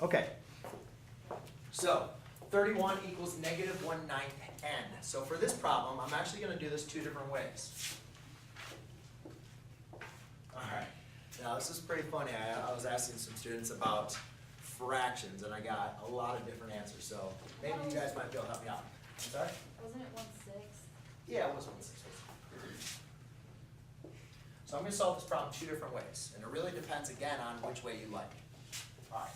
Okay. So 31 equals negative 1/9 n. So for this problem, I'm actually going to do this two different ways. All right. Now this is pretty funny. I was asking some students about fractions, and I got a lot of different answers. So maybe you guys might be able to help me out. I'm sorry? Wasn't it 1/6? Yeah, it was 1/6. So I'm going to solve this problem two different ways, and it really depends again on which way you like. All right.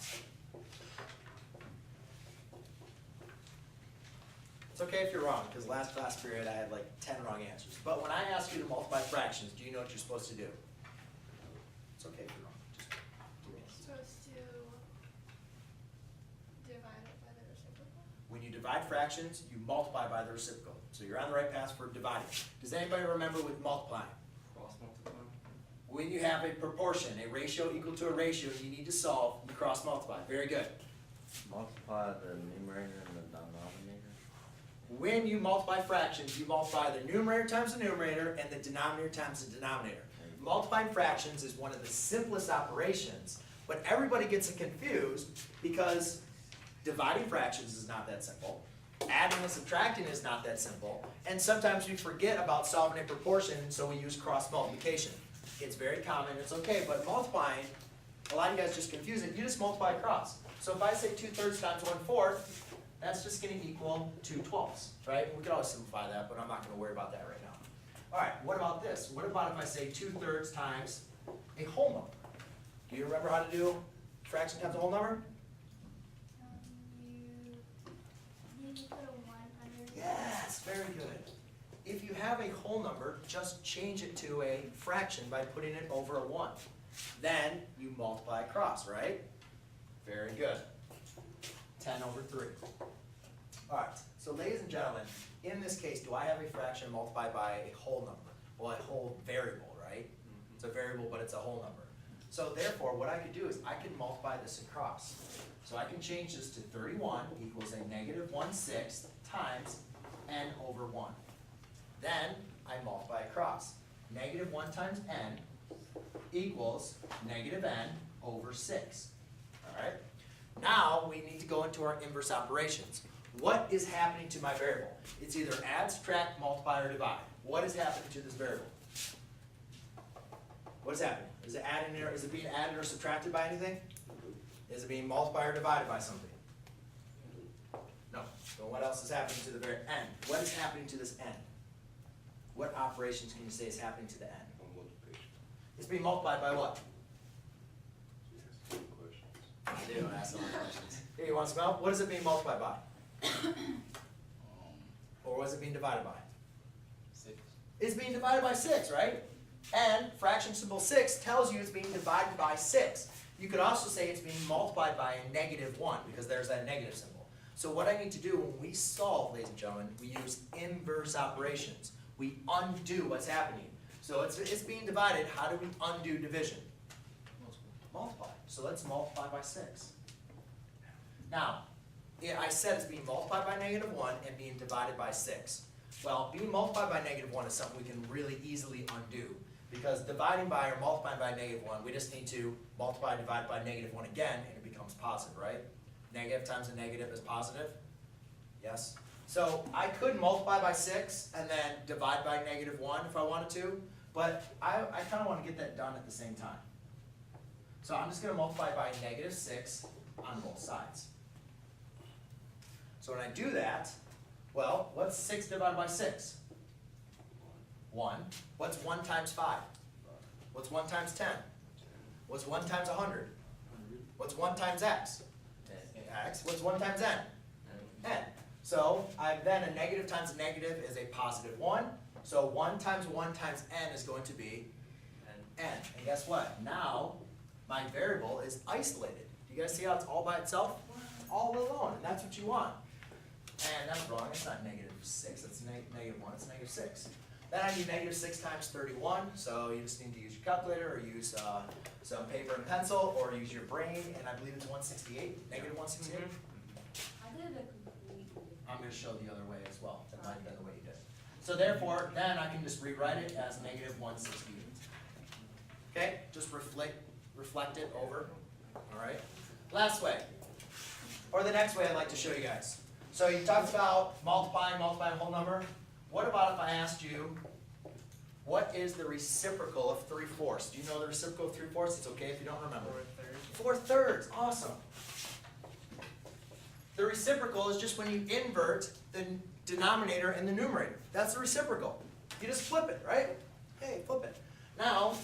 It's okay if you're wrong, because last class period I had like 10 wrong answers. But when I ask you to multiply fractions, do you know what you're supposed to do? It's okay if you're wrong. Just give me a Supposed to divide it by the reciprocal. When you divide fractions, you multiply by the reciprocal. So you're on the right path for dividing. Does anybody remember with multiplying? Cross multiply. When you have a proportion, a ratio equal to a ratio, you need to solve, you cross multiply. Very good. Multiply the numerator and the denominator. When you multiply fractions, you multiply the numerator times the numerator and the denominator times the denominator. Multiplying fractions is one of the simplest operations, but everybody gets it confused because dividing fractions is not that simple. Adding and subtracting is not that simple. And sometimes we forget about solving a proportion, so we use cross multiplication. It's very common, it's okay, but multiplying, a lot of you guys just confuse it. You just multiply across. So if I say 2/3 times 1/4, that's just going to equal 2/12, right? We could always simplify that, but I'm not going to worry about that right now. All right, what about this? What about if I say 2/3 times a whole number? Do you remember how to do fraction times a whole number? You need to put a 1 under. Yes, very good. If you have a whole number, just change it to a fraction by putting it over a 1. Then you multiply across, right? Very good. 10/3. All right, so ladies and gentlemen, in this case, do I have a fraction multiplied by a whole number? Well, a whole variable, right? It's a variable, but it's a whole number. So therefore, what I could do is I can multiply this across. So I can change this to 31 equals a negative 1/6 times n over 1. Then I multiply across. Negative 1 times n equals negative n over 6. All right? Now we need to go into our inverse operations. What is happening to my variable? It's either add, subtract, multiply, or divide. What is happening to this variable? What is happening? Is it adding or is it being added or subtracted by anything? Is it being multiplied or divided by something? No. So what else is happening to the very n? What is happening to this n? What operations can you say is happening to the n? It's being multiplied by what? I do, I ask a lot of questions. Here, you want some help? What is it being multiplied by? Or what is it being divided by? 6. It's being divided by 6, right? And fraction symbol 6 tells you it's being divided by 6. You could also say it's being multiplied by a negative 1 because there's that negative symbol. So what I need to do when we solve, ladies and gentlemen, we use inverse operations. We undo what's happening. So it's being divided. How do we undo division? Multiply. So let's multiply by 6. Now, I said it's being multiplied by negative 1 and being divided by 6. Well, being multiplied by negative 1 is something we can really easily undo. Because dividing by or multiplying by negative 1, we just need to multiply and divide by negative 1 again, and it becomes positive, right? Negative times a negative is positive? Yes? So I could multiply by 6 and then divide by negative 1 if I wanted to, but I kind of want to get that done at the same time. So I'm just going to multiply by negative 6 on both sides. So when I do that, well, what's 6 divided by 6? 1. What's 1 times 5? What's 1 times 10? What's 1 times 100? What's 1 times x? X. What's 1 times n? N. So then a negative times a negative is a positive 1. So 1 times 1 times n is going to be n. And guess what? Now my variable is isolated. Do you guys see how it's all by itself? All alone, and that's what you want. And that's wrong, it's not negative 6, it's negative 1, it's negative 6. Then I need negative 6 times 31, so you just need to use your calculator or use some paper and pencil or use your brain, and I believe it's 168, negative 168. I did it completely. I'm going to show the other way as well, that might have been the way you did it. So therefore, then I can just rewrite it as negative 168. Okay, just reflect it over, all right? Last way, Or the next way I'd like to show you guys. So you talked about multiplying a whole number. What about if I asked you, what is the reciprocal of 3/4? Do you know the reciprocal of 3/4? It's okay if you don't remember. 4/3, awesome. The reciprocal is just when you invert the denominator and the numerator. That's the reciprocal. You just flip it, right? Hey, flip it. Now,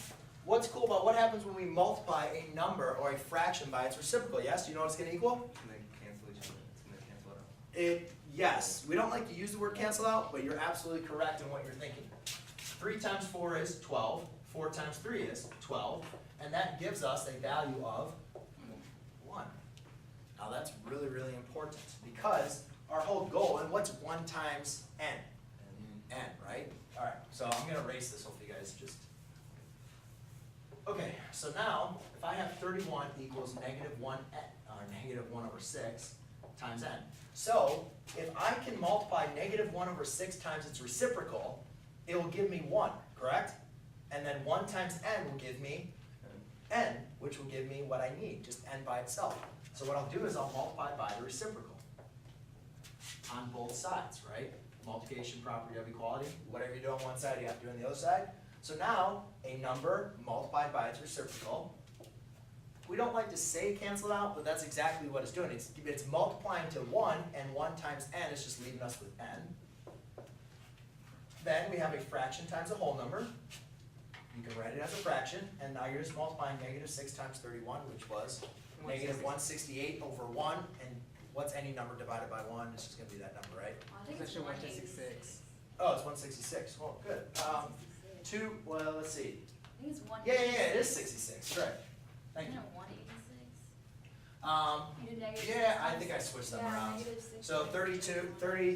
what's cool about what happens when we multiply a number or a fraction by its reciprocal? Yes, do you know what it's going to equal? Can they cancel each other? It's gonna cancel it out. Yes, we don't like to use the word cancel out, but you're absolutely correct in what you're thinking. 3 times 4 is 12, 4 times 3 is 12, and that gives us a value of 1. Now that's really, really important because our whole goal, and what's 1 times n? N, right? Alright, so I'm going to erase this, hopefully you guys just... Okay, so now, if I have 31 equals negative 1 n, or negative 1 over 6 times n. So, if I can multiply negative 1 over 6 times its reciprocal, it will give me 1, correct? And then 1 times n will give me n, which will give me what I need, just n by itself. So what I'll do is I'll multiply by the reciprocal on both sides, right? Multiplication property of equality. Whatever you do on one side, you have to do on the other side. So now, a number multiplied by its reciprocal. We don't like to say cancel it out, but that's exactly what it's doing. It's multiplying to 1, and 1 times n is just leaving us with n. Then we have a fraction times a whole number. You can write it as a fraction, and now you're just multiplying negative 6 times 31, which was negative 168 over 1, and what's any number divided by 1? It's just going to be that number, right? I think it's Section 186. Oh, it's 166. Well, good. 2, well, let's see. I think it's Yeah, 186. it is 66. Right. Thank you. Isn't it 186? You did negative Yeah, 6 I times- think I switched them yeah, around. negative 6 So times-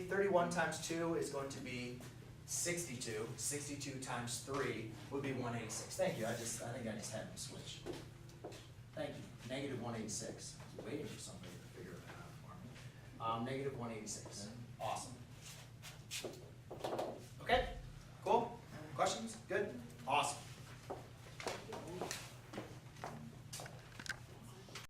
31 times 2 is going to be 62. 62 times 3 would be 186. Thank you. I think I just had them switch. Thank you. Negative 186. I was waiting for somebody to figure that out for me. Negative 186. Awesome.